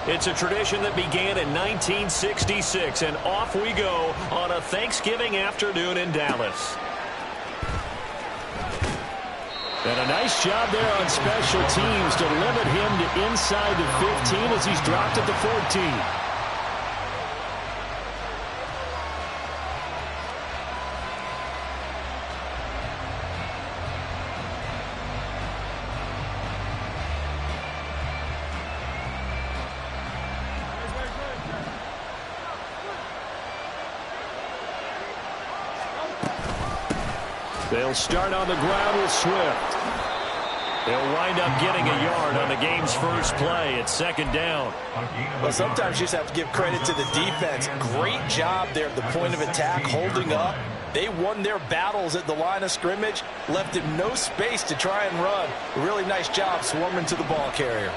It's a tradition that began in 1966, and off we go on a Thanksgiving afternoon in Dallas. And a nice job there on special teams to limit him to inside the 15 as he's dropped at the 14. They'll start on the ground with Swift. They'll wind up getting a yard on the game's first play. It's second down. Well, sometimes you just have to give credit to the defense. Great job there at the point of attack, holding up. They won their battles at the line of scrimmage, left him no space to try and run. A really nice job swarming to the ball carrier.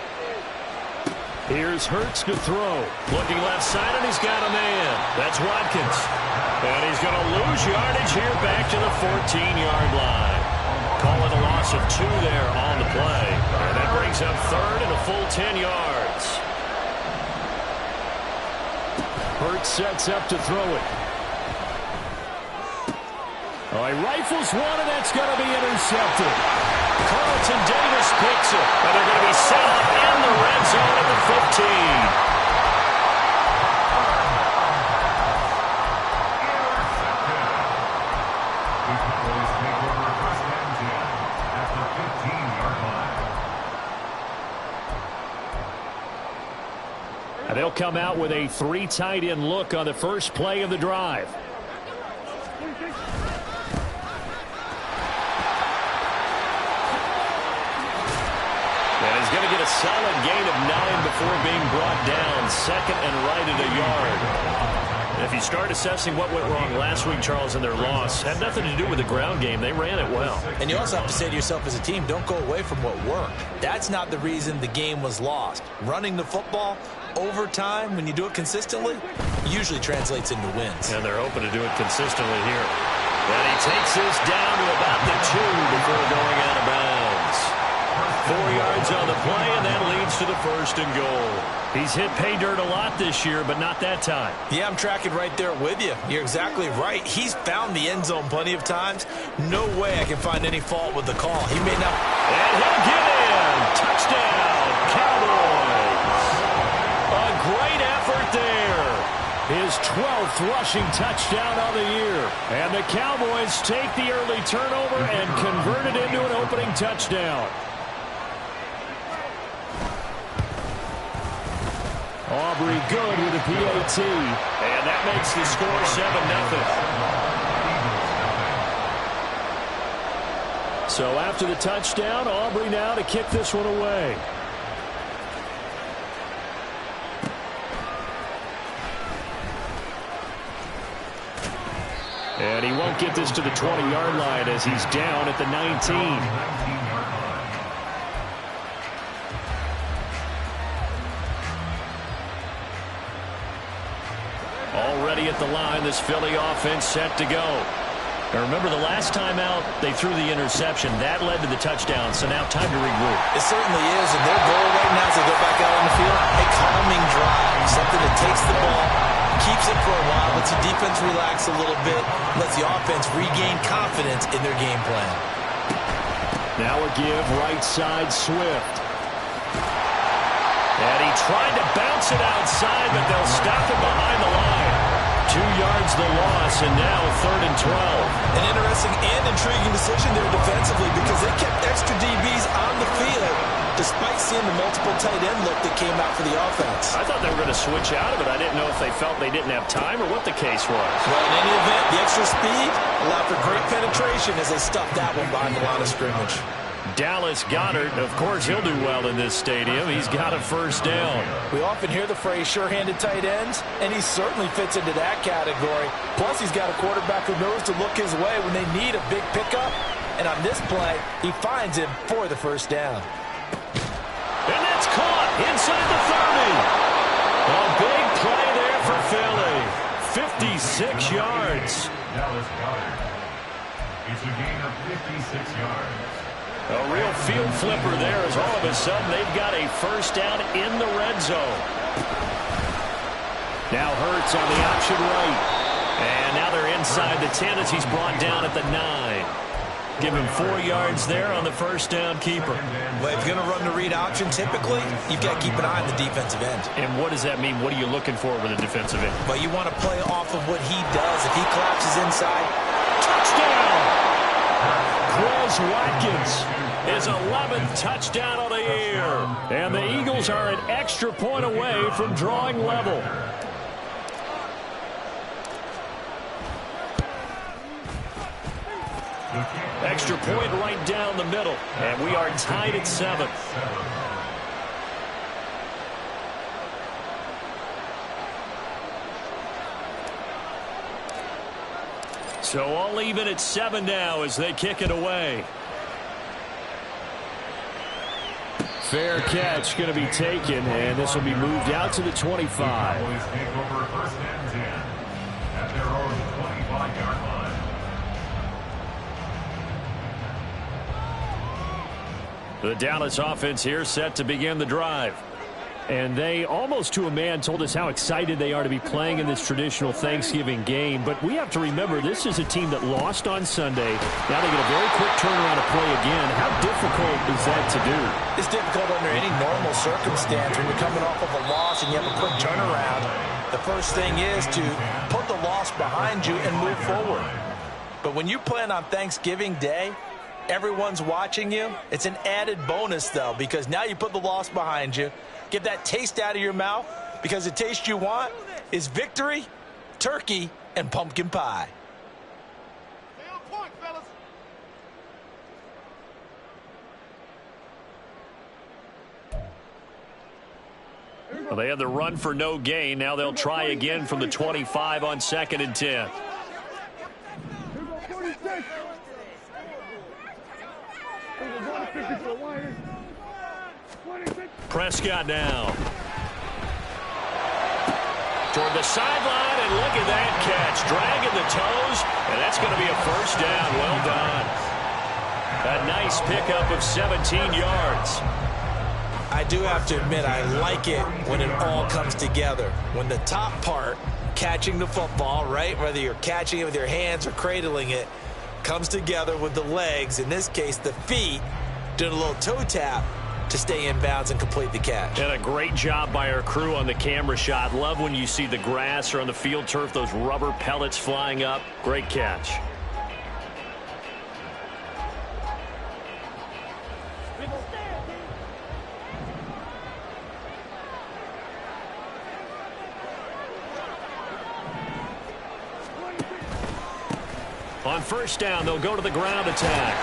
Here's Hurts to throw. Looking left side, and he's got a man. That's Watkins. And he's going to lose yardage here back to the 14-yard line. Call it a loss of 2 there on the play. And that brings up third and a full 10 yards. Hurts sets up to throw it. Oh, he rifles one, and that's going to be intercepted. Carlton Davis picks it. And they're going to be set up in the red zone at the 15. And they'll come out with a 3 tight end look on the first play of the drive. And he's going to get a solid gain of 9 before being brought down. Second and right at a yard. And if you start assessing what went wrong last week, Charles, in their loss, had nothing to do with the ground game. They ran it well. And you also have to say to yourself as a team, don't go away from what worked. That's not the reason the game was lost. Running the football over time, when you do it consistently, usually translates into wins. And they're hoping to do it consistently here. And he takes this down to about the 2 before going out of bounds. 4 yards on the play, and that leads to the first and goal. He's hit pay dirt a lot this year, but not that time. Yeah, I'm tracking right there with you. You're exactly right. He's found the end zone plenty of times. No way I can find any fault with the call. He may not. And he'll get in. Touchdown, Cowboys. A great effort there. His 12th rushing touchdown of the year. And the Cowboys take the early turnover and convert it into an opening touchdown. Aubrey good with a PAT. And that makes the score 7-0. So after the touchdown, Aubrey now to kick this one away. And he won't get this to the 20-yard line as he's down at the 19. Already at the line, this Philly offense set to go. Now remember, the last time out, they threw the interception. That led to the touchdown, so now time to regroup. It certainly is, and their goal right now as they go back out on the field, a calming drive, something that takes the ball, keeps it for a while, lets the defense relax a little bit, lets the offense regain confidence in their game plan. Now a give right side Swift. And he tried to bounce it outside, but they'll stop it behind the line. 2 yards the loss, and now 3rd and 12. An interesting and intriguing decision there defensively because they kept extra DBs on the field despite seeing the multiple tight end look that came out for the offense. I thought they were going to switch out of it. I didn't know if they felt they didn't have time or what the case was. Well, in any event, the extra speed allowed for great penetration as they stuffed that one behind the line of scrimmage. Dallas Goedert, of course, he'll do well in this stadium. He's got a first down. We often hear the phrase sure-handed tight ends, and he certainly fits into that category. Plus, he's got a quarterback who knows to look his way when they need a big pickup. And on this play, he finds him for the first down. And that's caught inside the 30. A big play there for Philly. 56 yards. Dallas Goedert. It's a gain of 56 yards. A real field flipper there as all of a sudden they've got a first down in the red zone. Now Hurts on the option right. And now they're inside the 10 as he's brought down at the 9. Give him 4 yards there on the first down keeper. Well, if you're going to run the read option, typically, you've got to keep an eye on the defensive end. And what does that mean? What are you looking for with a defensive end? Well, you want to play off of what he does. If he collapses inside, touchdown! Quez Watkins, his 11th touchdown of the year. And the Eagles are an extra point away from drawing level. Extra point right down the middle. And we are tied at 7. So all even at 7 now as they kick it away. Fair catch going to be taken, and this will be moved out to the 25. At their own 25-yard line. The Dallas offense here set to begin the drive. And they, almost to a man, told us how excited they are to be playing in this traditional Thanksgiving game. But we have to remember, this is a team that lost on Sunday. Now they get a very quick turnaround to play again. How difficult is that to do? It's difficult under any normal circumstance when you're coming off of a loss and you have a quick turnaround. The first thing is to put the loss behind you and move forward. But when you plan on Thanksgiving Day, everyone's watching you. It's an added bonus, though, because now you put the loss behind you. Get that taste out of your mouth, because the taste you want is victory, turkey, and pumpkin pie. Stay on point, fellas. Well, they had the run for no gain. Now they'll try again from the 25 on 2nd and 10. Prescott now. Toward the sideline, and look at that catch. Dragging the toes, and that's going to be a first down. Well done. A nice pickup of 17 yards. I do have to admit, I like it when it all comes together. When the top part, catching the football, right, whether you're catching it with your hands or cradling it, comes together with the legs, in this case the feet, doing a little toe tap to stay in bounds and complete the catch. And a great job by our crew on the camera shot. Love when you see the grass or on the field turf, those rubber pellets flying up. Great catch. On first down, they'll go to the ground attack.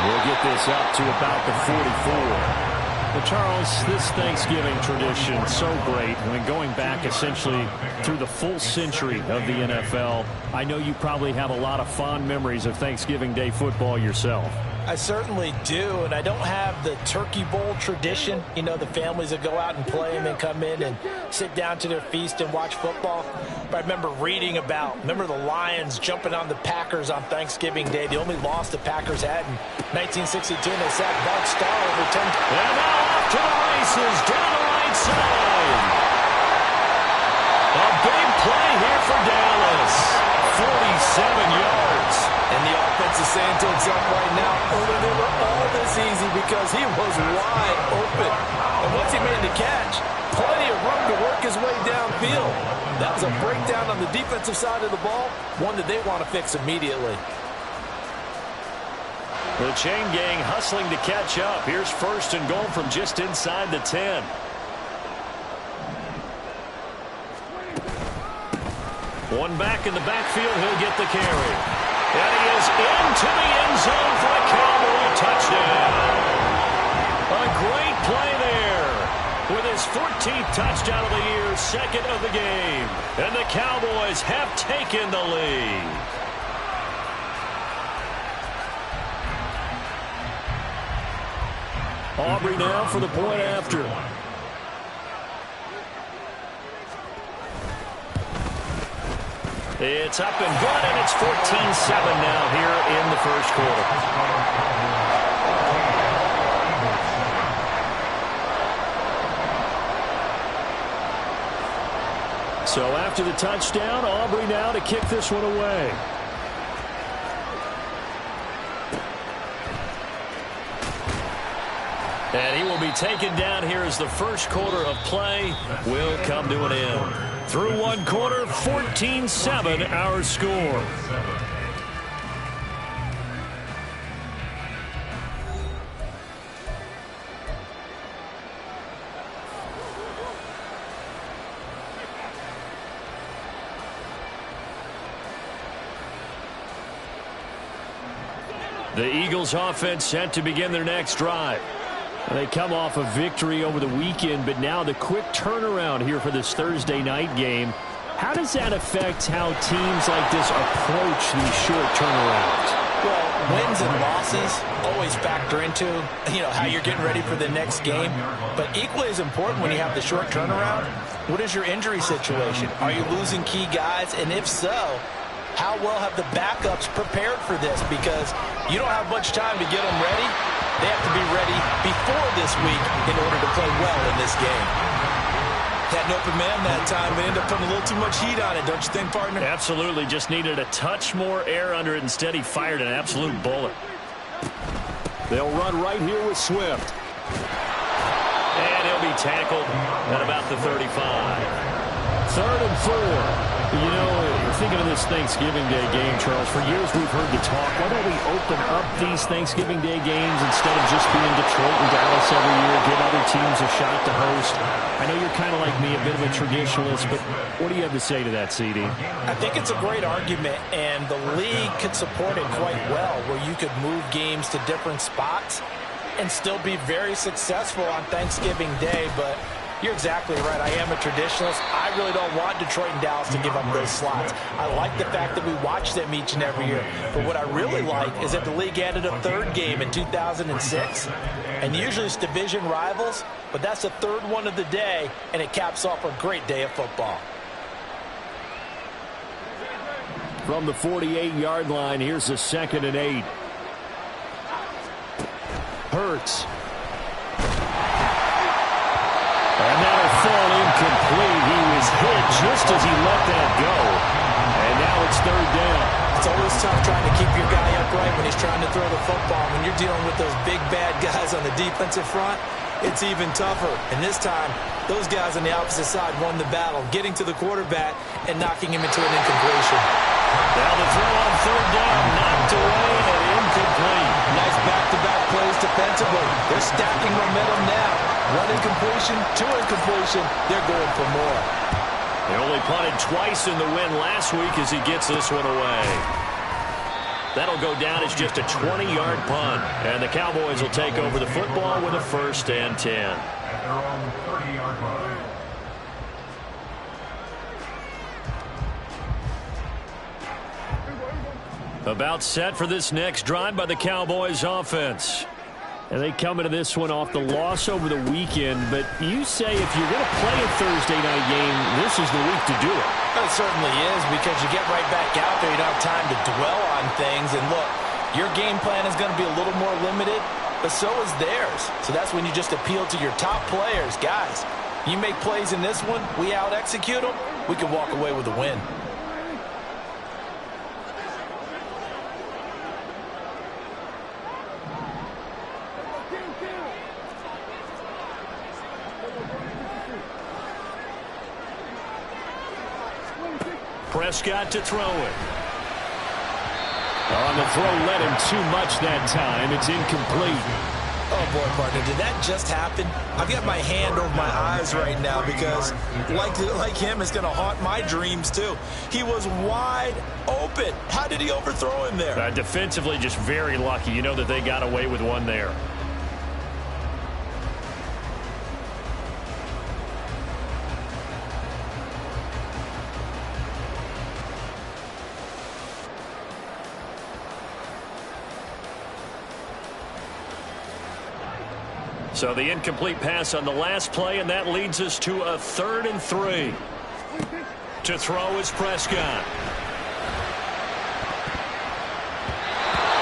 We'll get this up to about the 44. Well, Charles, this Thanksgiving tradition, so great. I mean, going back essentially through the full century of the NFL, I know you probably have a lot of fond memories of Thanksgiving Day football yourself. I certainly do, and I don't have the Turkey Bowl tradition. You know, the families that go out and play and then come in and sit down to their feast and watch football. But I remember reading about, the Lions jumping on the Packers on Thanksgiving Day. The only loss the Packers had in 1962, and they sacked Bart Starr over 10 times. And now off to the races, down the right side. A big play here for Dallas. 47 yards. And the offense is saying to itself right now, oh, they were all this easy because he was wide open. And once he made the catch, plenty of room to work his way downfield. That was a breakdown on the defensive side of the ball, one that they want to fix immediately. The chain gang hustling to catch up. Here's first and goal from just inside the 10. One back in the backfield, he'll get the carry. And he is into the end zone for a Cowboy touchdown. A great play there with his 14th touchdown of the year, second of the game. And the Cowboys have taken the lead. Aubrey now for the point after. It's up and good, and it's 14-7 now here in the first quarter. So after the touchdown, Aubrey now to kick this one away. And he will be taken down here as the first quarter of play will come to an end. Through one quarter, 14-7 our score. The Eagles offense set to begin their next drive. They come off a victory over the weekend, but now the quick turnaround here for this Thursday night game. How does that affect how teams like this approach these short turnarounds? Well, wins and losses always factor into, how you're getting ready for the next game. But equally as important when you have the short turnaround, what is your injury situation? Are you losing key guys? And if so, how well have the backups prepared for this? Because you don't have much time to get them ready. They have to be ready before this week in order to play well in this game. Had an open man that time, but ended up putting a little too much heat on it, don't you think, partner? Absolutely. Just needed a touch more air under it. Instead, he fired an absolute bullet. They'll run right here with Swift. And he'll be tackled at about the 35. 3rd and 4. Thinking of this Thanksgiving Day game, Charles, for years we've heard the talk, why don't we open up these Thanksgiving Day games instead of just being Detroit and Dallas every year, give other teams a shot to host? I know you're kind of like me, a bit of a traditionalist, but what do you have to say to that, CD? I think it's a great argument, and the league could support it quite well, where you could move games to different spots and still be very successful on Thanksgiving Day, but you're exactly right. I am a traditionalist. I really don't want Detroit and Dallas to give up those slots. I like the fact that we watch them each and every year. But what I really like is that the league added a 3rd game in 2006. And usually it's division rivals, but that's the 3rd one of the day, and it caps off a great day of football. From the 48-yard line, here's the 2nd and 8. Hurts. And that'll fall incomplete. He was hit just as he let that go. And now it's 3rd down. It's always tough trying to keep your guy upright when he's trying to throw the football. When you're dealing with those big, bad guys on the defensive front, it's even tougher. And this time, those guys on the opposite side won the battle, getting to the quarterback and knocking him into an incompletion. Now the throw on 3rd down, knocked away and incomplete. Nice back-to-back plays defensively. They're stacking momentum now. 1 incompletion, 2 incompletion. They're going for more. They only punted twice in the win last week as he gets this one away. That'll go down as just a 20-yard punt. And the Cowboys will take over the football with a 1st and 10. About set for this next drive by the Cowboys offense. And they come into this one off the loss over the weekend. But you say if you're going to play a Thursday night game, this is the week to do it. It certainly is, because you get right back out there. You don't have time to dwell on things. And look, your game plan is going to be a little more limited, but so is theirs. So that's when you just appeal to your top players. Guys, you make plays in this one, we out-execute them, we can walk away with a win. Prescott to throw it. On the throw, led him too much that time. It's incomplete. Oh, boy, partner, did that just happen? I've got my hand over my eyes right now because, like him, it's going to haunt my dreams, too. He was wide open. How did he overthrow him there? Defensively, just very lucky. You know that they got away with one there. So the incomplete pass on the last play, and that leads us to a 3rd and 3. To throw is Prescott.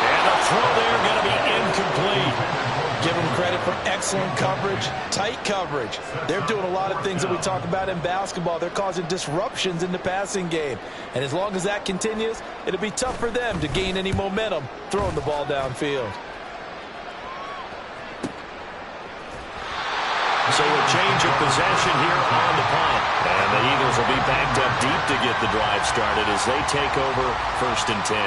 And a throw there going to be incomplete. Give him credit for excellent coverage, tight coverage. They're doing a lot of things that we talk about in basketball. They're causing disruptions in the passing game. And as long as that continues, it'll be tough for them to gain any momentum throwing the ball downfield. So a change of possession here on the punt. And the Eagles will be backed up deep to get the drive started as they take over 1st and 10.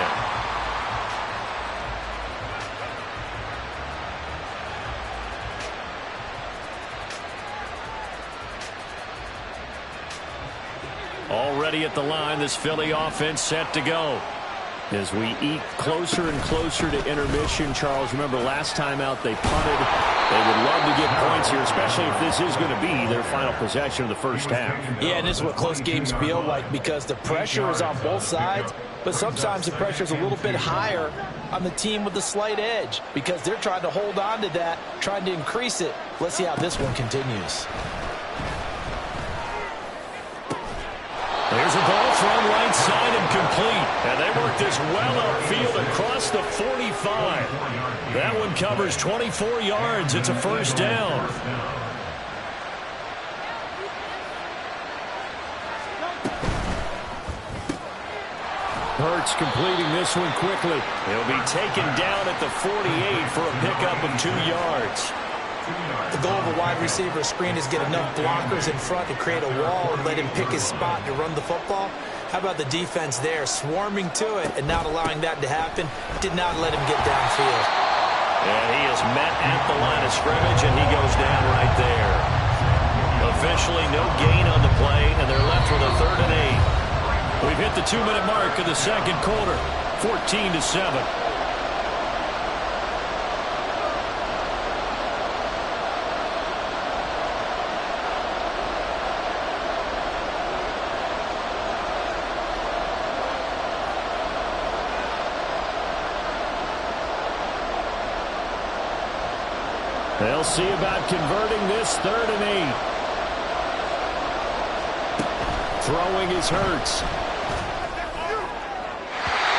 Already at the line, this Philly offense set to go. As we eat closer and closer to intermission, Charles, remember last time out they punted. They would love to get points here, especially if this is going to be their final possession of the first half. Yeah, and this is what close games feel like because the pressure is on both sides, but sometimes the pressure is a little bit higher on the team with the slight edge because they're trying to hold on to that, trying to increase it. Let's see how this one continues. There's a ball thrown right side and complete. And they work this well upfield across the 45. That one covers 24 yards. It's a first down. Hurts completing this one quickly. He'll be taken down at the 48 for a pickup of 2 yards. The goal of a wide receiver screen is get enough blockers in front to create a wall and let him pick his spot to run the football. How about the defense there, swarming to it and not allowing that to happen? Did not let him get downfield. And he is met at the line of scrimmage, and he goes down right there. Officially no gain on the play, and they're left with a 3rd and 8. We've hit the 2-minute mark of the second quarter, 14-7. They'll see about converting this 3rd and 8. Throwing is Hurts.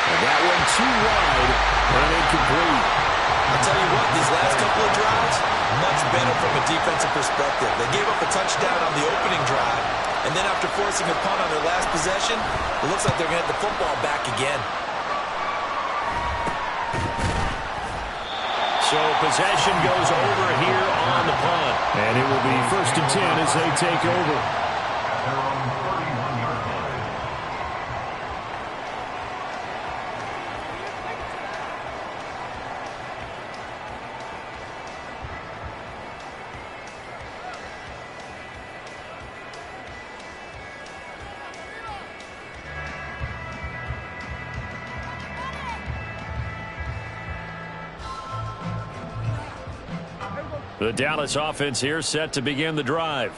And that one too wide and incomplete. I'll tell you what, these last couple of drives, much better from a defensive perspective. They gave up a touchdown on the opening drive, and then after forcing a punt on their last possession, it looks like they're going to get the football back again. So possession goes over here on the punt. And it will be 1st and 10 as they take over. The Dallas offense here set to begin the drive.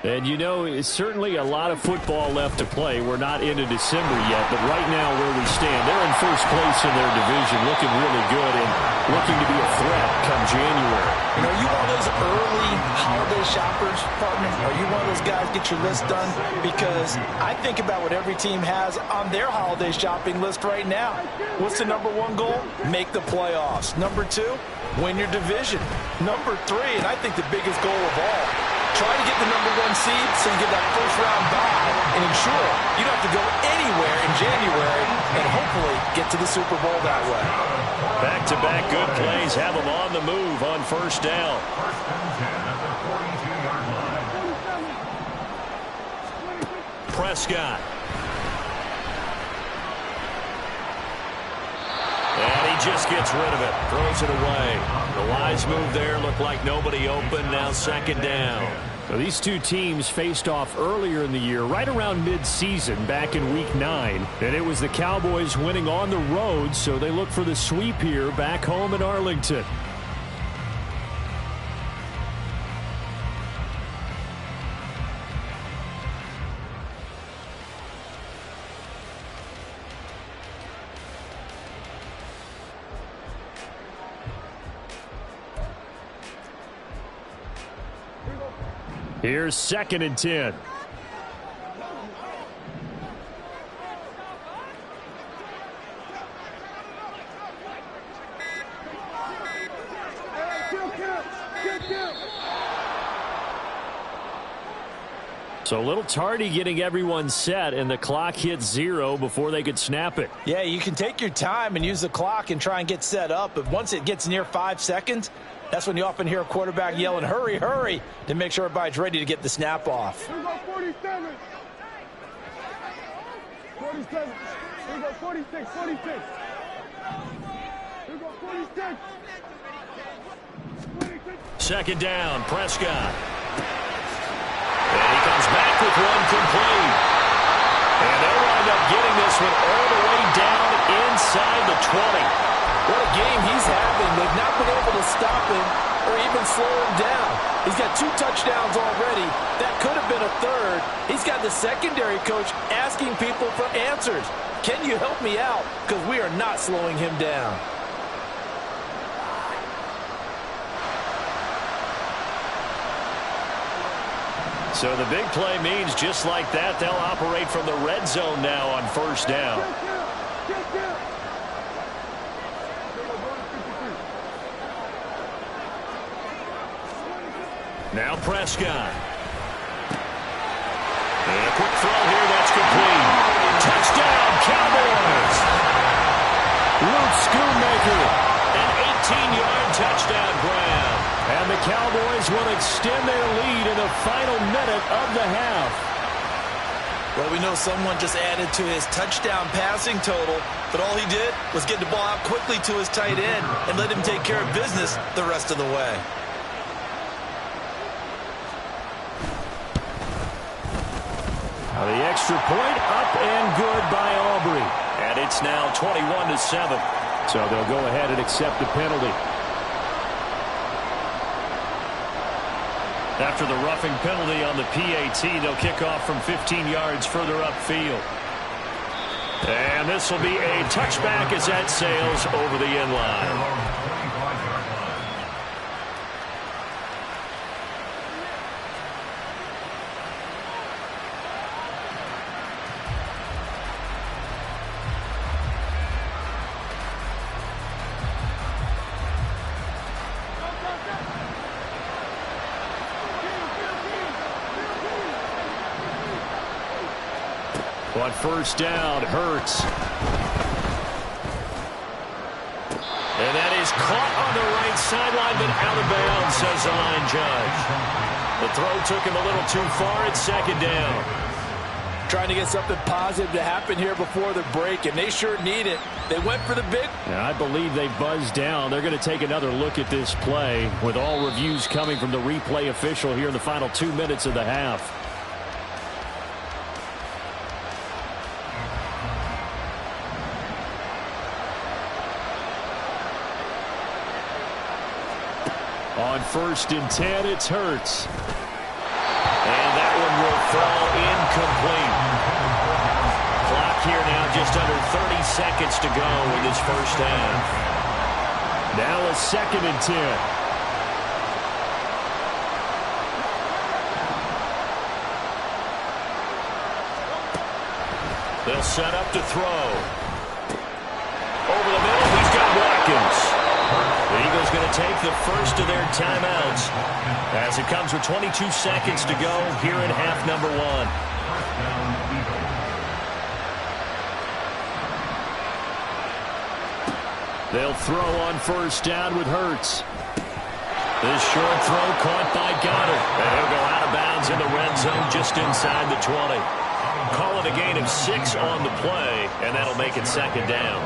And you know, it's certainly a lot of football left to play. We're not into December yet, but right now where we stand, they're in first place in their division, looking really good and looking to be a threat come January. You know, are you one of those early holiday shoppers, partner? Are you one of those guys get your list done? Because I think about what every team has on their holiday shopping list right now. What's the number 1 goal? Make the playoffs. Number 2, win your division. Number 3, and I think the biggest goal of all, try to get the number 1 seed so you get that first-round bye and ensure you don't have to go anywhere in January and hopefully get to the Super Bowl that way. Back-to-back good plays have them on the move on first down. Prescott. And he just gets rid of it. Throws it away. The wise move there. Looked like nobody open. Now 2nd down. So these two teams faced off earlier in the year, right around mid-season, back in Week 9. And it was the Cowboys winning on the road, so they look for the sweep here back home in Arlington. Here's 2nd and 10. So a little tardy getting everyone set, and the clock hit 0 before they could snap it. Yeah, you can take your time and use the clock and try and get set up, but once it gets near 5 seconds, that's when you often hear a quarterback yelling, hurry, hurry, to make sure everybody's ready to get the snap off. Here we go, 47. 47. Here we go, 46, 46. Here we go, 46. 46. Second down, Prescott. And he comes back with one complete. And they'll wind up getting this one all the way down inside the 20. What a game he's having. They've not been able to stop him or even slow him down. He's got 2 touchdowns already. That could have been a third. He's got the secondary coach asking people for answers. Can you help me out? Because we are not slowing him down. So the big play means just like that, they'll operate from the red zone now on first down. Now Prescott. And a quick throw here, that's complete. Touchdown, Cowboys! Luke Schoonmaker. An 18-yard touchdown grab. And the Cowboys will extend their lead in the final minute of the half. Well, we know someone just added to his touchdown passing total, but all he did was get the ball out quickly to his tight end and let him take care of business the rest of the way. Now the extra point up and good by Aubrey. And it's now 21-7. So they'll go ahead and accept the penalty. After the roughing penalty on the PAT, they'll kick off from 15 yards further upfield. And this will be a touchback as that sails over the end line. On first down, Hurts. And that is caught on the right sideline, but out of bounds, says the line judge. The throw took him a little too far at second down. Trying to get something positive to happen here before the break, and they sure need it. They went for the big. And I believe they buzzed down. They're going to take another look at this play, with all reviews coming from the replay official here in the final 2 minutes of the half. On first and 10, it's Hurts. And that one will fall incomplete. Clock here now just under 30 seconds to go in this first half. Now a second and 10. They'll set up to throw. Over the middle, he's got Watkins. The Eagles going to take the first of their timeouts as it comes with 22 seconds to go here in half number 1. They'll throw on first down with Hurts. This short throw caught by Goddard. And he'll go out of bounds in the red zone just inside the 20. Call it a gain of 6 on the play, and that'll make it second down.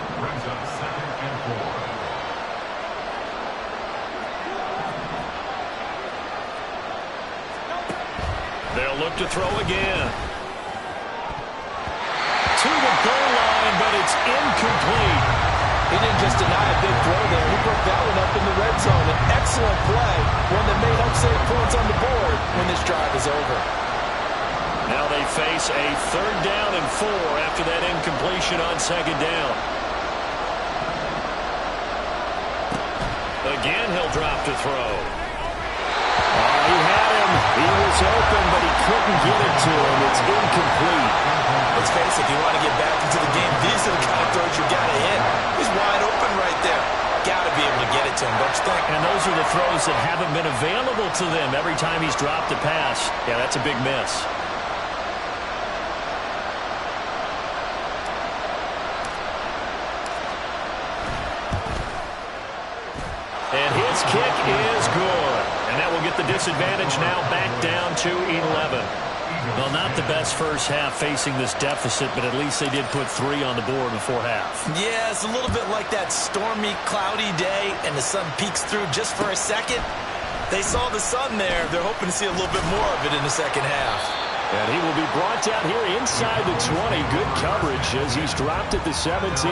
They'll look to throw again. To the goal line, but it's incomplete. He didn't just deny a big throw there. He broke that one up in the red zone. An excellent play, one that may help save points on the board when this drive is over. Now they face a third down and 4 after that incompletion on second down. Again, he'll drop to throw. He had him. He was open, but he couldn't get it to him. It's incomplete. Let's face it, if you want to get back into the game, these are the kind of throws you got to hit. He's wide open right there. Got to be able to get it to him, don't you think? And those are the throws that haven't been available to them every time he's dropped a pass. Yeah, that's a big miss. This kick is good. And that will get the disadvantage now back down to 11. Well, not the best first half facing this deficit, but at least they did put 3 on the board before half. Yeah, it's a little bit like that stormy, cloudy day, and the sun peeks through just for a second. They saw the sun there. They're hoping to see a little bit more of it in the second half. And he will be brought down here inside the 20. Good coverage as he's dropped at the 17.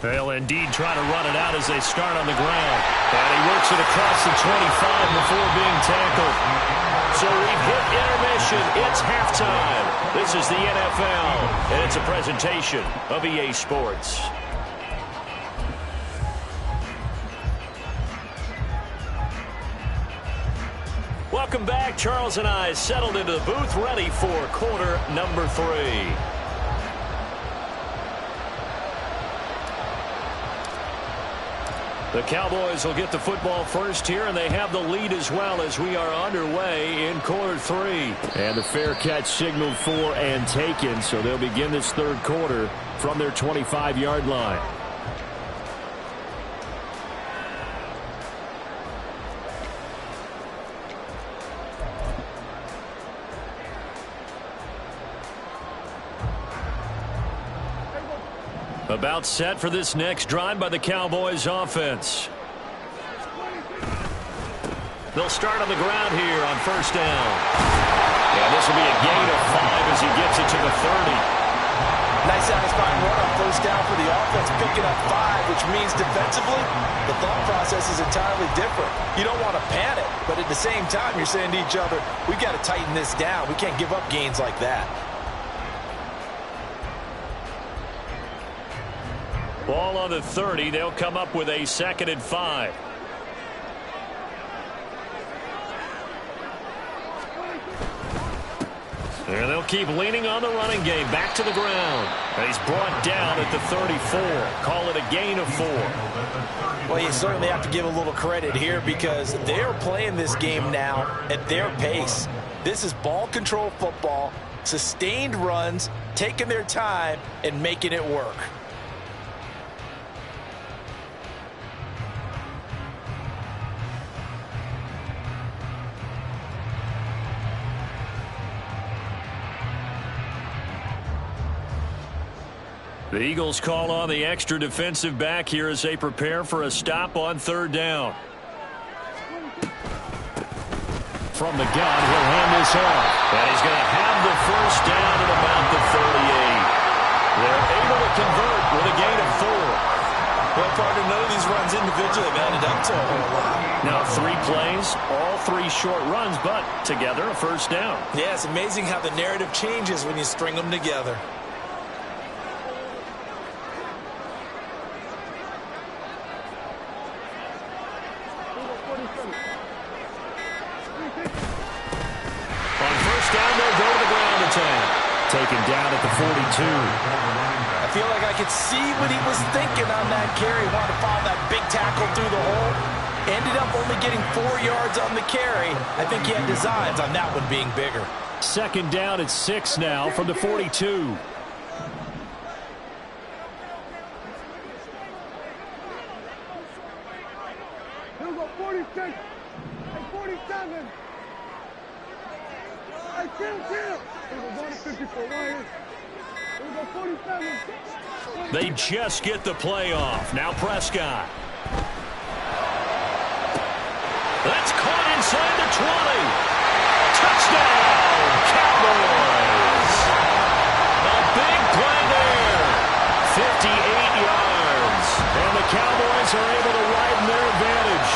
They'll indeed try to run it out as they start on the ground. And he works it across the 25 before being tackled. So we've hit intermission. It's halftime. This is the NFL, and it's a presentation of EA Sports. Welcome back. Charles and I settled into the booth, ready for quarter number 3. The Cowboys will get the football first here, and they have the lead as well as we are underway in quarter 3. And the fair catch signaled for and taken, so they'll begin this third quarter from their 25-yard line. About set for this next drive by the Cowboys offense. They'll start on the ground here on first down. And this will be a gain of 5 as he gets it to the 30. Nice satisfying run on first down for the offense, picking up 5, which means defensively, the thought process is entirely different. You don't want to panic, but at the same time, you're saying to each other, we've got to tighten this down. We can't give up gains like that. Ball on the 30. They'll come up with a 2nd and 5. And they'll keep leaning on the running game. Back to the ground. And he's brought down at the 34. Call it a gain of 4. Well, you certainly have to give a little credit here because they're playing this game now at their pace. This is ball control football, sustained runs, taking their time, and making it work. The Eagles call on the extra defensive back here as they prepare for a stop on third down. From the gun, he'll hand this off. And he's going to have the first down at about the 38. They're able to convert with a gain of 4. Well, partner, none of these runs individually have added up to a whole lot. Now 3 plays, all 3 short runs, but together a first down. Yeah, it's amazing how the narrative changes when you string them together. Taken down at the 42. I feel like I could see what he was thinking on that carry. Wanted to follow that big tackle through the hole. Ended up only getting 4 yards on the carry. I think he had designs on that one being bigger. 2nd down at 6 now from the 42. Here we go, 46 and 47. I can't kill. They just get the play off. Now Prescott. That's caught inside the 20. Touchdown, Cowboys. A big play there. 58 yards. And the Cowboys are able to widen their advantage.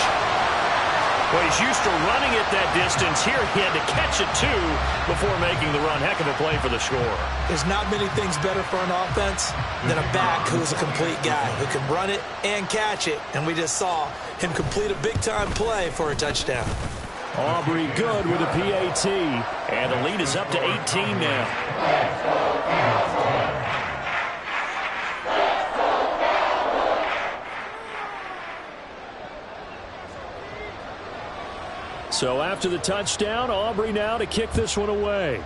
Well, he's used to running it that distance. Here he had to catch it, too, before making the run. Heck of a play for the score. There's not many things better for an offense than a back who's a complete guy who can run it and catch it. And we just saw him complete a big-time play for a touchdown. Aubrey good with a PAT. And the lead is up to 18 now. So after the touchdown, Aubrey now to kick this one away.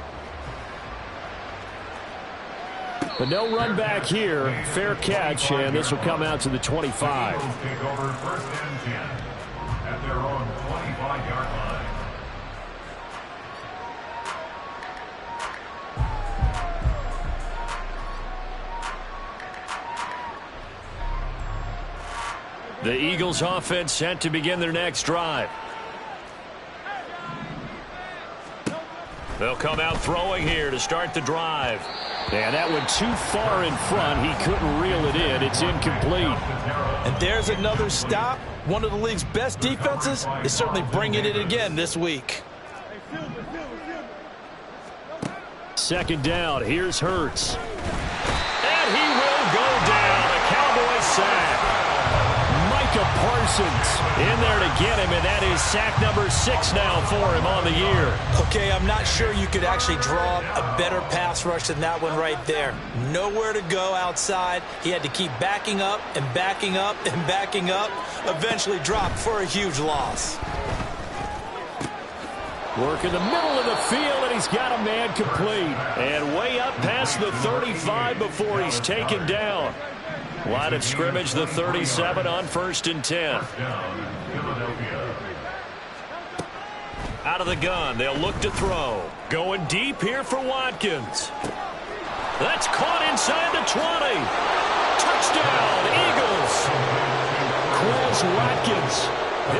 But no run back here. Fair catch, and this will come out to the 25. Take over 1st and 10 at their own 25-yard line. The Eagles offense set to begin their next drive. They'll come out throwing here to start the drive. And that went too far in front. He couldn't reel it in. It's incomplete. And there's another stop. One of the league's best defenses is certainly bringing it again this week. Second down. Here's Hurts. And he will go down. A Cowboys sack. Micah Parsons in there to get him, and that is sack number 6 now for him on the year. Okay, I'm not sure you could actually draw a better pass rush than that one right there. Nowhere to go outside. He had to keep backing up and backing up and backing up. Eventually dropped for a huge loss. Work in the middle of the field, and he's got a man complete. And way up past the 35 before he's taken down. Line of scrimmage, the 37 on 1st and 10. Out of the gun, they'll look to throw. Going deep here for Watkins. That's caught inside the 20. Touchdown, Eagles. Quez Watkins,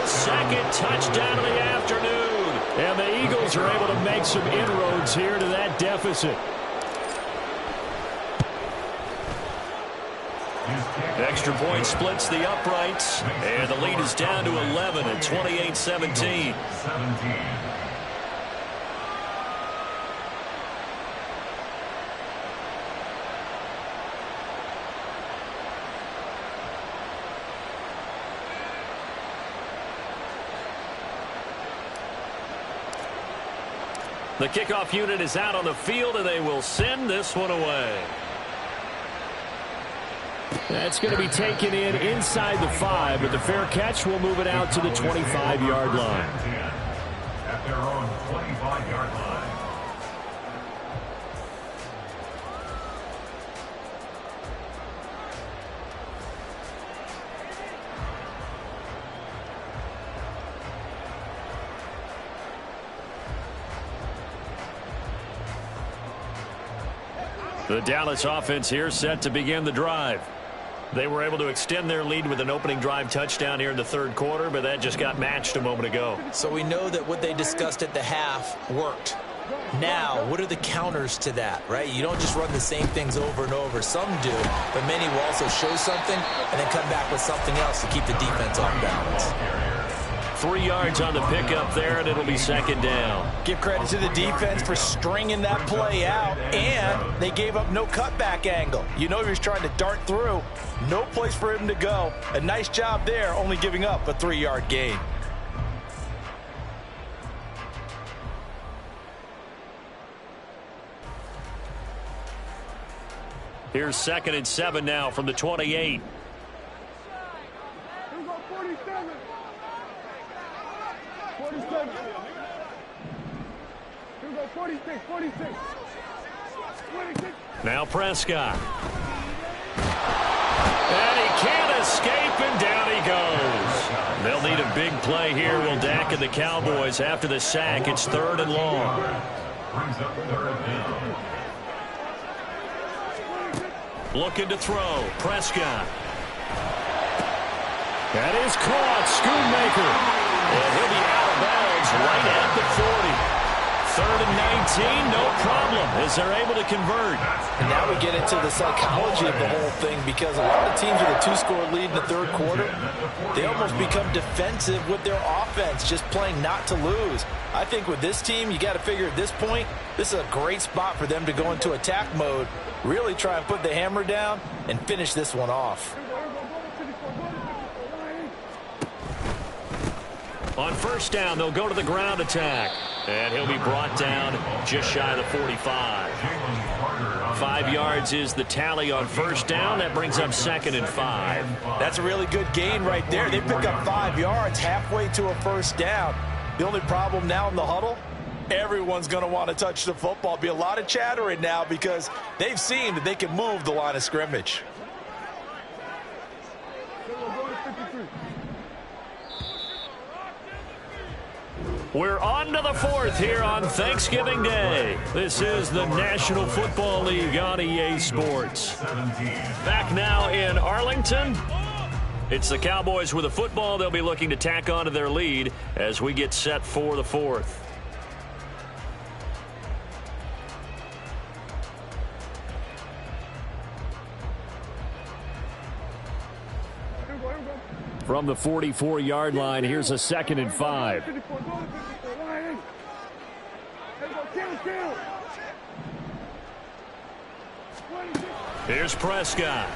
his second touchdown of the afternoon. And the Eagles are able to make some inroads here to that deficit. Extra point splits the uprights, and the lead is down to 11 at 28-17. The kickoff unit is out on the field, and they will send this one away. That's going to be taken in inside the 5, but the fair catch will move it out to the 25-yard line. At their own 25-yard line. The Dallas offense here set to begin the drive. They were able to extend their lead with an opening drive touchdown here in the 3rd quarter, but that just got matched a moment ago. So we know that what they discussed at the half worked. Now, what are the counters to that, right? You don't just run the same things over and over. Some do, but many will also show something and then come back with something else to keep the defense off balance. 3 yards on the pickup there, and it'll be 2nd down. Give credit to the defense for stringing that play out, and they gave up no cutback angle. You know he was trying to dart through. No place for him to go. A nice job there, only giving up a 3-yard gain. Here's 2nd and 7 now from the 28. Here we go, 47. 47. Here we go, 46, 46. 26. Now Prescott. And he can't escape, and down he goes. They'll need a big play here, will Dak and the Cowboys. After the sack, it's 3rd and long. Brings up 3rd down. Looking to throw. Prescott. That is caught. Schoonmaker. And he'll be out of bounds right at the 40. 3rd and 19, no problem, as they're able to convert. And now we get into the psychology of the whole thing, because a lot of teams with a 2-score lead in the 3rd quarter, they almost become defensive with their offense, just playing not to lose. I think with this team, you got to figure at this point, this is a great spot for them to go into attack mode, really try and put the hammer down and finish this one off. On 1st down, they'll go to the ground attack. And he'll be brought down just shy of the 45. 5 yards is the tally on 1st down. That brings up 2nd and 5. That's a really good gain right there. They pick up 5 yards halfway to a 1st down. The only problem now in the huddle, everyone's going to want to touch the football. Be a lot of chattering now because they've seen that they can move the line of scrimmage. We're on to the fourth here on Thanksgiving Day. This is the National Football League on EA Sports. Back now in Arlington. It's the Cowboys with the football. They'll be looking to tack on to their lead as we get set for the fourth. From the 44-yard line, here's a 2nd and 5. Here's Prescott.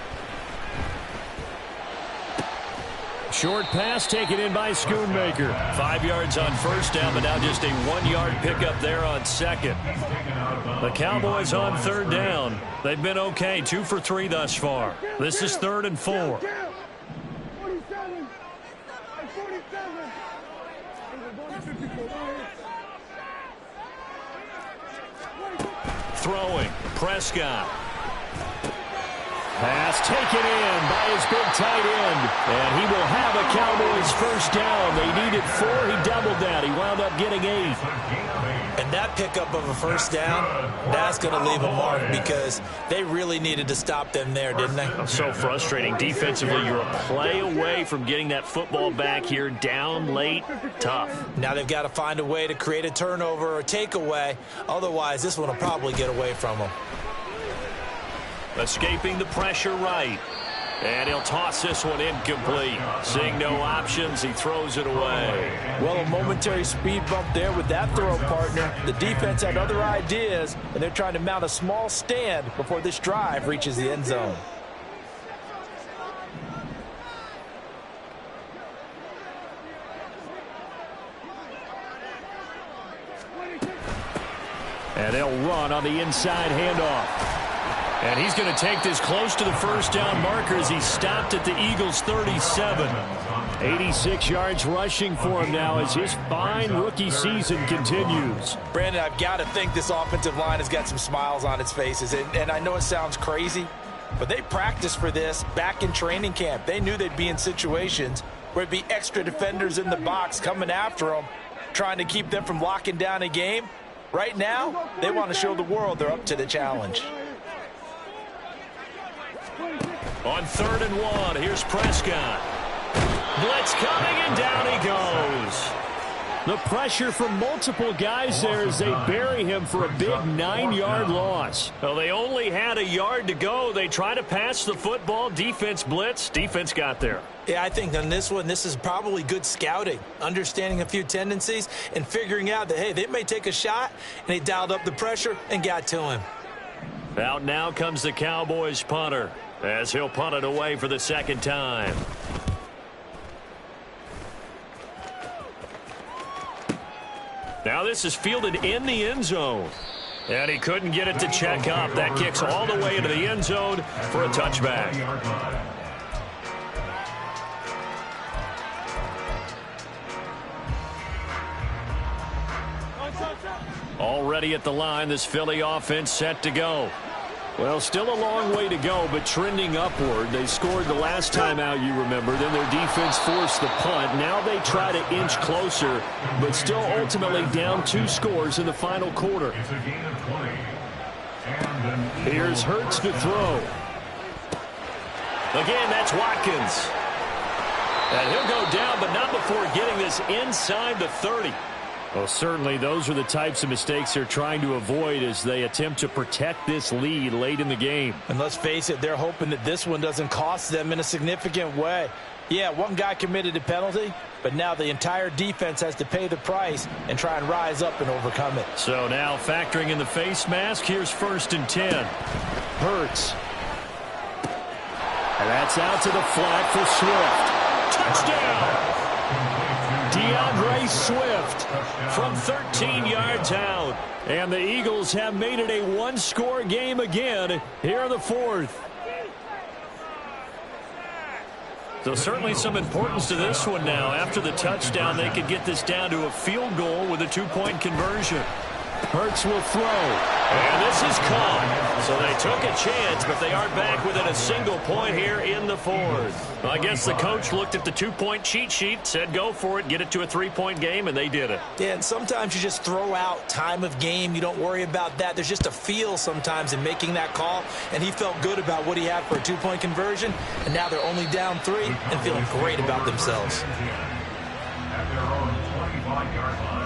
Short pass taken in by Schoonmaker. 5 yards on first down, but now just a 1-yard pickup there on second. The Cowboys on 3rd down. They've been okay, 2 for 3 thus far. This is 3rd and 4. Throwing, Prescott. Pass taken in by his big tight end. And he will have a Cowboys first down. They needed 4. He doubled that. He wound up getting 8. And that pickup of a first down, that's going to leave a mark because they really needed to stop them there, didn't they? So frustrating. Defensively, you're a play away from getting that football back here. Down late, tough. Now they've got to find a way to create a turnover or takeaway. Otherwise, this one will probably get away from them. Escaping the pressure right. And he'll toss this one incomplete. Seeing no options, he throws it away. Well, a momentary speed bump there with that throw, partner. The defense had other ideas, and they're trying to mount a small stand before this drive reaches the end zone. And they'll run on the inside handoff. And he's going to take this close to the first down marker as he stopped at the Eagles' 37. 86 yards rushing for him now as his fine rookie season continues. Brandon, I've got to think this offensive line has got some smiles on its faces. And I know it sounds crazy, but they practiced for this back in training camp. They knew they'd be in situations where there'd be extra defenders in the box coming after them, trying to keep them from locking down a game. Right now, they want to show the world they're up to the challenge. On 3rd and 1, here's Prescott. Blitz coming, and down he goes. The pressure from multiple guys there as they bury him for a big 9-yard loss. Well, they only had a yard to go. They try to pass the football. Defense blitz. Defense got there. Yeah, I think on this one, this is probably good scouting, understanding a few tendencies, and figuring out that, hey, they may take a shot, and they dialed up the pressure and got to him. Out now comes the Cowboys punter as he'll punt it away for the 2nd time. Now this is fielded in the end zone. And he couldn't get it to check up. That kicks all the way into the end zone for a touchback. Already at the line, this Philly offense set to go. Well, still a long way to go, but trending upward. They scored the last time out, you remember. Then their defense forced the punt. Now they try to inch closer, but still ultimately down 2 scores in the final quarter. Here's Hurts to throw. Again, that's Watkins. And he'll go down, but not before getting this inside the 30. Well, certainly those are the types of mistakes they're trying to avoid as they attempt to protect this lead late in the game. And let's face it, they're hoping that this one doesn't cost them in a significant way. Yeah, one guy committed a penalty, but now the entire defense has to pay the price and try and rise up and overcome it. So now factoring in the face mask, here's 1st and 10. Hurts. And that's out to the flat for Swift. Touchdown! DeAndre Swift from 13 yards out. And the Eagles have made it a 1-score game again here in the 4th. So certainly some importance to this one now. After the touchdown, they could get this down to a field goal with a two-point conversion. Hurts will throw. And this is caught. So they took a chance, but they are back within a single point here in the fourth. Well, I guess the coach looked at the two-point cheat sheet, said go for it, get it to a three-point game, and they did it. Yeah, and sometimes you just throw out time of game. You don't worry about that. There's just a feel sometimes in making that call, and he felt good about what he had for a two-point conversion, and now they're only down 3 and feeling great about themselves. At their own 25-yard line.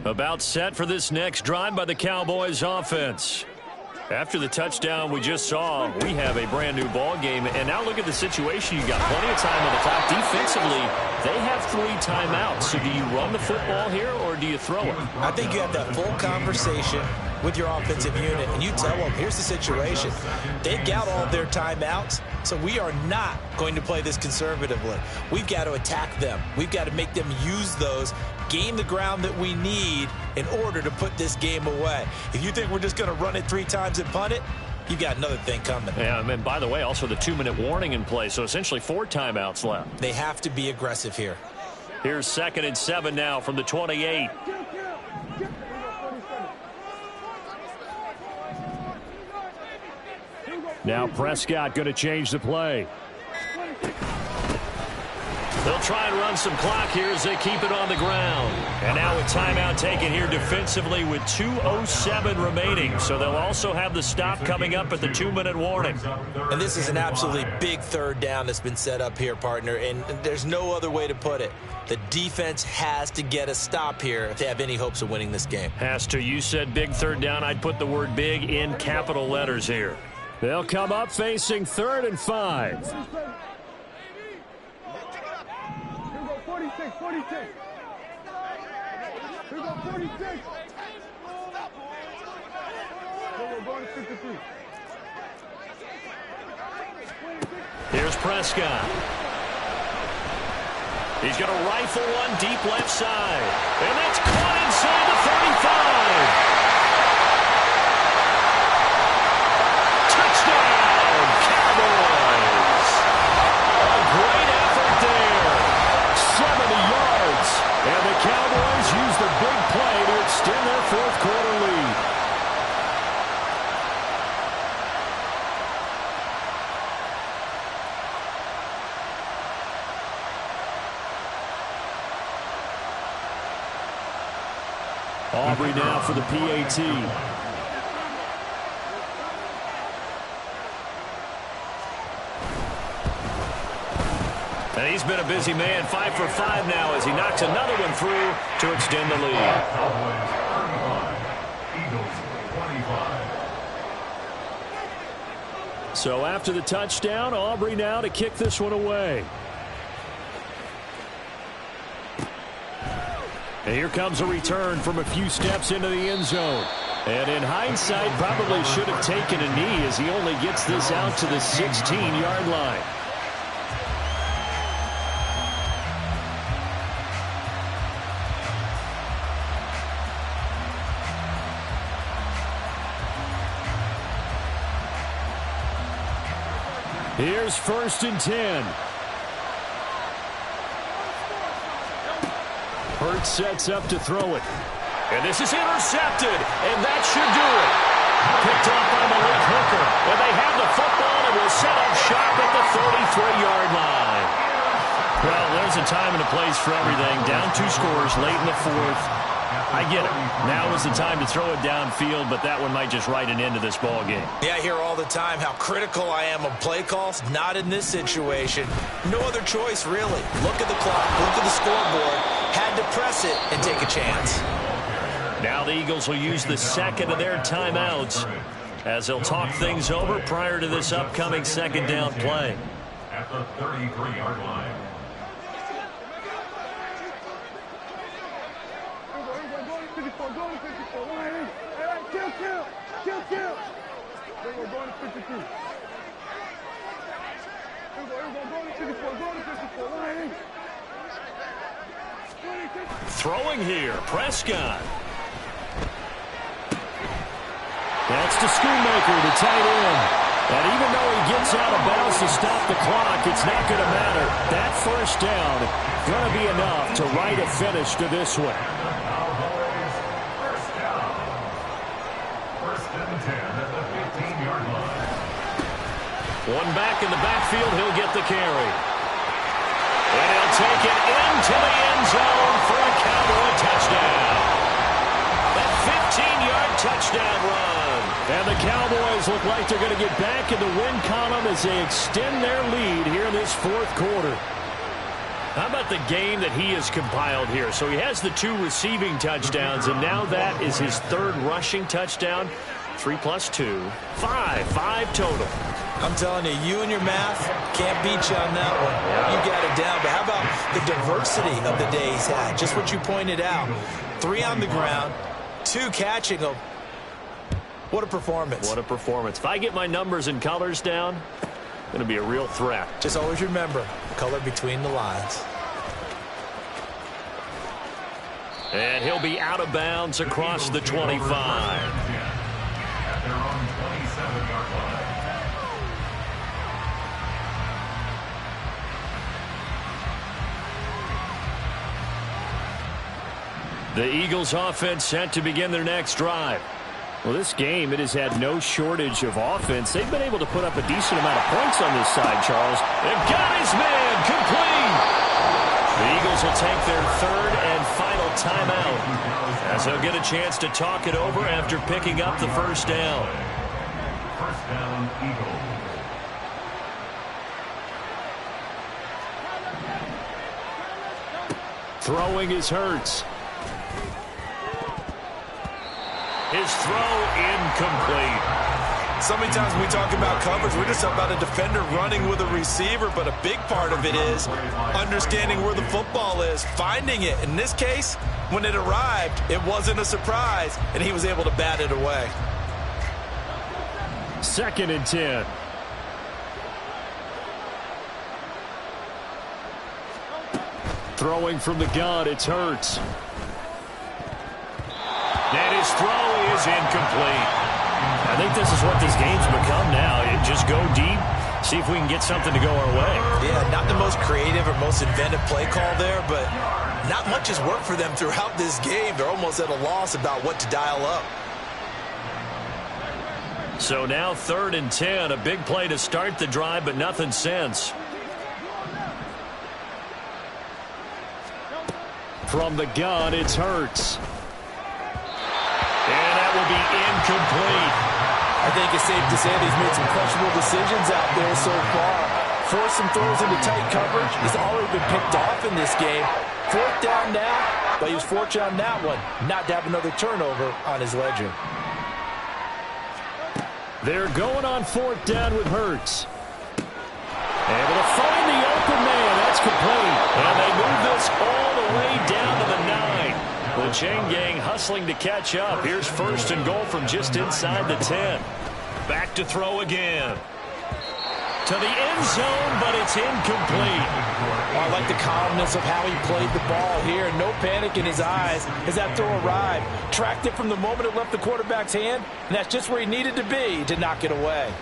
About set for this next drive by the Cowboys offense. After the touchdown we just saw, we have a brand new ball game. And now look at the situation. You got plenty of time on the clock. Defensively, they have 3 timeouts. So do you run the football here or do you throw it? I think you have that full conversation with your offensive unit, and you tell them, here's the situation. They've got all of their timeouts, so we are not going to play this conservatively. We've got to attack them. We've got to make them use those, gain the ground that we need in order to put this game away. If you think we're just going to run it 3 times and punt it, you've got another thing coming. Yeah, and by the way, also the 2-minute warning in play, so essentially 4 timeouts left. They have to be aggressive here. Here's 2nd and 7 now from the 28. Now Prescott going to change the play. They'll try and run some clock here as they keep it on the ground. And now a timeout taken here defensively with 2:07 remaining. So they'll also have the stop coming up at the 2-minute warning. And this is an absolutely big 3rd down that's been set up here, partner. And there's no other way to put it. The defense has to get a stop here if they have any hopes of winning this game. Has to. You said big 3rd down. I'd put the word big in capital letters here. They'll come up facing 3rd and 5. 46, 46. Here we go, 46. We're going to 53. Here's Prescott. He's going to rifle one deep left side. And that's caught inside the 35. Touchdown, Cowboys. A great effort there. 70 yards. And the Cowboys use the big play to extend their 4th quarter lead. Aubrey now for the PAT. And he's been a busy man, 5 for 5 now as he knocks another one through to extend the lead. Cowboys 35, Eagles 25. So after the touchdown, Aubrey now to kick this one away. And here comes a return from a few steps into the end zone. And in hindsight, probably should have taken a knee as he only gets this out to the 16-yard line. Here's 1st and 10. Hurts sets up to throw it. And this is intercepted, and that should do it. Picked up by Malik Hooker. And they have the football and will set up shop at the 33-yard line. Well, there's a time and a place for everything. Down 2 scores late in the 4th. I get it. Now is the time to throw it downfield, but that one might just write an end to this ball game. Yeah, I hear all the time how critical I am of play calls. Not in this situation. No other choice, really. Look at the clock. Look at the scoreboard. Had to press it and take a chance. Now the Eagles will use the 2nd of their timeouts as they'll talk things over prior to this upcoming 2nd down play. At the 33-yard line. 54, go to 54. Hey, kill. Here we go, go to 53. Here we go, go to 54, go to 54. Hey. Throwing here, Prescott. That's to Schoonmaker, the tight end. And even though he gets out of bounds to stop the clock, it's not going to matter. That first down going to be enough to write a finish to this one. First and 10 at the 15-yard line. One back in the backfield, he'll get the carry. And he'll take it into the end zone for a Cowboy touchdown. That 15-yard touchdown run. And the Cowboys look like they're going to get back in the win column as they extend their lead here in this fourth quarter. How about the game that he has compiled here? So he has the 2 receiving touchdowns, and now that is his 3rd rushing touchdown. 3 plus 2, 5 total. I'm telling you, you and your math can't beat you on that one. You got it down. But how about the diversity of the day he's had? Just what you pointed out. 3 on the ground, 2 catching them. What a performance. What a performance. If I get my numbers and colors down, going to be a real threat. Just always remember, color between the lines. And he'll be out of bounds across the 25. At their own 27-yard line. The Eagles offense set to begin their next drive. Well, this game, it has had no shortage of offense. They've been able to put up a decent amount of points on this side, Charles. They've got his man complete. The Eagles will take their 3rd and final timeout as they'll get a chance to talk it over after picking up the first down. First down, Eagles. Throwing is Hurts. His throw incomplete. So many times when we talk about coverage, we're just talking about a defender running with a receiver, but a big part of it is understanding where the football is, finding it. In this case, when it arrived, it wasn't a surprise, and he was able to bat it away. 2nd and 10. Throwing from the gun, it's Hurts. And his throw is incomplete. I think this is what this game's become now. You just go deep, see if we can get something to go our way. Yeah, not the most creative or most inventive play call there, but not much has worked for them throughout this game. They're almost at a loss about what to dial up. So now 3rd and 10, a big play to start the drive, but nothing since. From the gun, it's Hurts. And that will be incomplete. I think it's safe to say that he's made some questionable decisions out there so far. Forced some throws into tight coverage. He's already been picked off in this game. 4th down now, but he was fortunate on that one not to have another turnover on his ledger. They're going on 4th down with Hurts. Able to find the open man. That's complete. And they move this all the way down to the 9. The chain gang hustling to catch up. Here's 1st and goal from just inside the 10. Back to throw again. To the end zone, but it's incomplete. Oh, I like the calmness of how he played the ball here. No panic in his eyes as that throw arrived. Tracked it from the moment it left the quarterback's hand, and that's just where he needed to be to knock it away.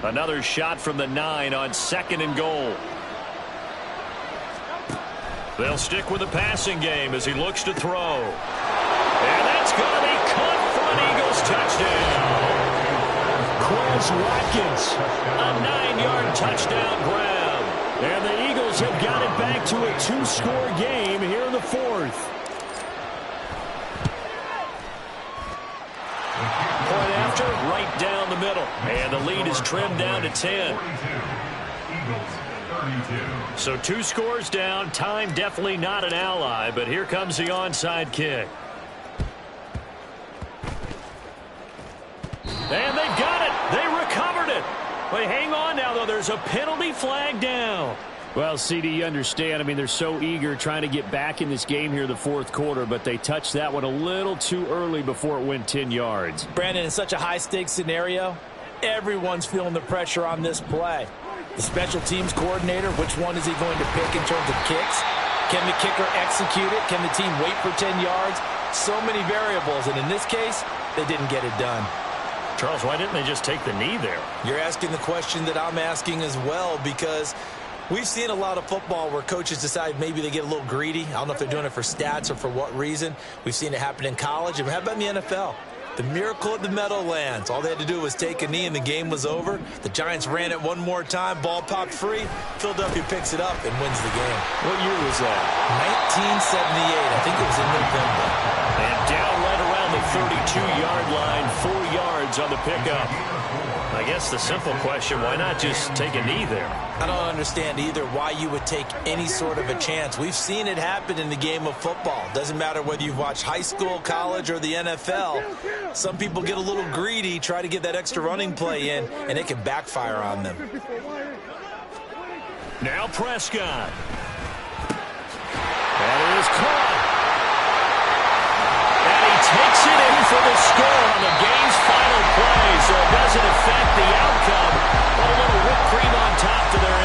Another shot from the 9 on 2nd and goal. They'll stick with the passing game as he looks to throw. And that's going to be caught for an Eagles touchdown. Quez Watkins, a 9-yard touchdown grab. And the Eagles have got it back to a 2-score game here in the 4th. Point after, right down the middle. And the lead is trimmed down to 10. 42. Eagles 32. So 2 scores down. Time definitely not an ally, but here comes the onside kick. And they've got it. They recovered it. Well, hang on now, though. There's a penalty flag down. Well, CD, you understand. I mean, they're so eager trying to get back in this game here in the fourth quarter, but they touched that one a little too early before it went 10 yards. Brandon, in such a high-stakes scenario, everyone's feeling the pressure on this play. The special teams coordinator, which one is he going to pick in terms of kicks? Can the kicker execute it? Can the team wait for 10 yards? So many variables, and in this case, they didn't get it done. Charles, why didn't they just take the knee there? You're asking the question that I'm asking as well, because we've seen a lot of football where coaches decide maybe they get a little greedy. I don't know if they're doing it for stats or for what reason. We've seen it happen in college. And how about in the NFL? The miracle of the Meadowlands. All they had to do was take a knee and the game was over. The Giants ran it one more time. Ball popped free. Philadelphia picks it up and wins the game. What year was that? 1978. I think it was in November. And down right around the 32-yard line, 4 yards on the pickup. I guess the simple question, why not just take a knee there? I don't understand either why you would take any sort of a chance. We've seen it happen in the game of football. Doesn't matter whether you've watched high school, college, or the NFL. Some people get a little greedy, try to get that extra running play in, and it can backfire on them. Now Prescott. That is caught. And he takes it in for the score on the game's final play, so it doesn't affect the outcome. But a little whipped cream on top to their